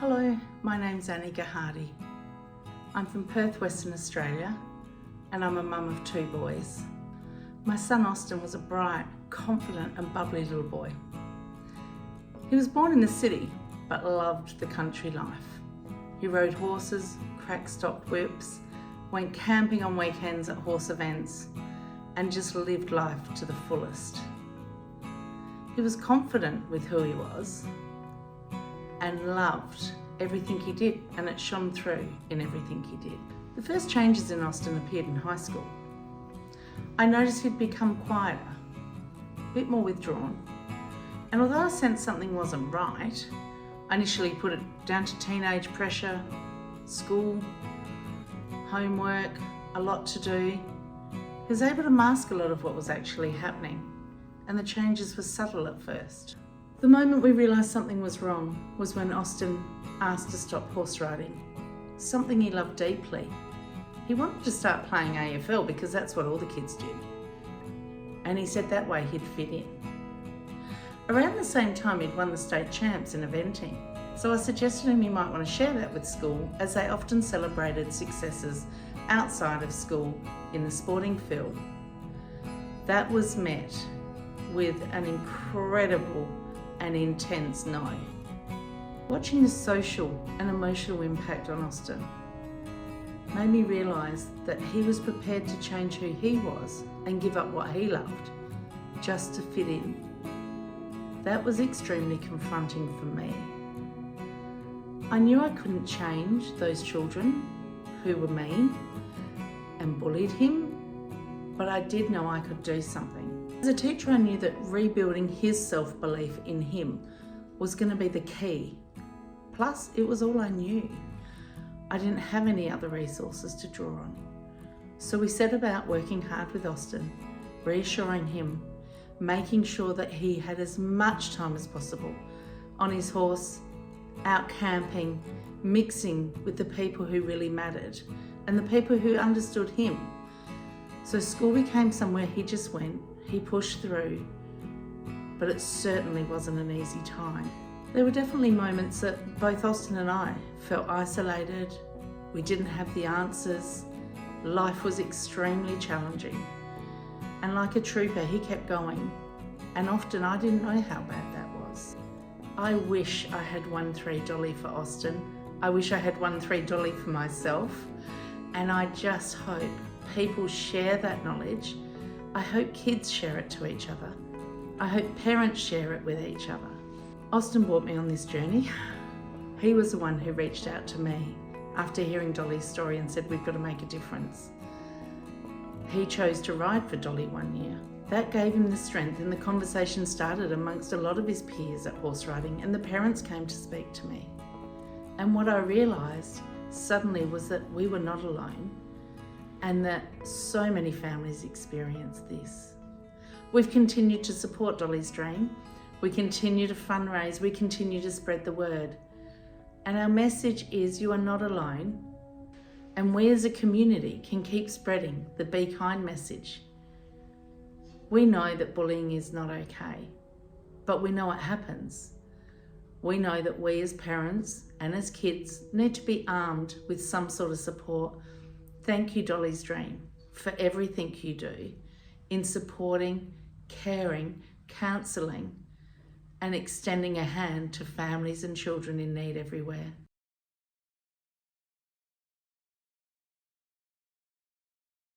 Hello, my name's Annie Gahadi. I'm from Perth, Western Australia, and I'm a mum of 2 boys. My son Austin was a bright, confident and bubbly little boy. He was born in the city, but loved the country life. He rode horses, crack-stocked whips, went camping on weekends at horse events, and just lived life to the fullest. He was confident with who he was and loved everything he did, and it shone through in everything he did. The first changes in Austin appeared in high school. I noticed he'd become quieter, a bit more withdrawn, and although I sensed something wasn't right, I initially put it down to teenage pressure, school, homework, a lot to do. He was able to mask a lot of what was actually happening, and the changes were subtle at first. The moment we realised something was wrong was when Austin asked to stop horse riding, something he loved deeply. He wanted to start playing AFL because that's what all the kids did, and he said that way he'd fit in. Around the same time he'd won the state champs in eventing, so I suggested him he might want to share that with school, as they often celebrated successes outside of school in the sporting field. That was met with an incredible and intense no. Watching the social and emotional impact on Austin made me realise that he was prepared to change who he was and give up what he loved just to fit in. That was extremely confronting for me. I knew I couldn't change those children who were mean and bullied him, but I did know I could do something. As a teacher, I knew that rebuilding his self-belief in him was going to be the key. Plus, it was all I knew. I didn't have any other resources to draw on. So we set about working hard with Austin, reassuring him, making sure that he had as much time as possible on his horse, out camping, mixing with the people who really mattered and the people who understood him. So school became somewhere he just went, he pushed through, but it certainly wasn't an easy time. There were definitely moments that both Austin and I felt isolated, we didn't have the answers, life was extremely challenging. And like a trooper, he kept going, and often I didn't know how bad that was. I wish I had won 3 Dolly for Austin. I wish I had won 3 Dolly for myself, and I just hope people share that knowledge. I hope kids share it to each other. I hope parents share it with each other. Austin brought me on this journey. He was the one who reached out to me after hearing Dolly's story and said, we've got to make a difference. He chose to ride for Dolly one year. That gave him the strength, and the conversation started amongst a lot of his peers at horse riding, and the parents came to speak to me. And what I realised suddenly was that we were not alone, and that so many families experience this. We've continued to support Dolly's dream. We continue to fundraise. We continue to spread the word. And our message is, you are not alone. And we as a community can keep spreading the Be Kind message. We know that bullying is not okay, but we know it happens. We know that we as parents and as kids need to be armed with some sort of support. Thank you, Dolly's Dream, for everything you do in supporting, caring, counselling, and extending a hand to families and children in need everywhere.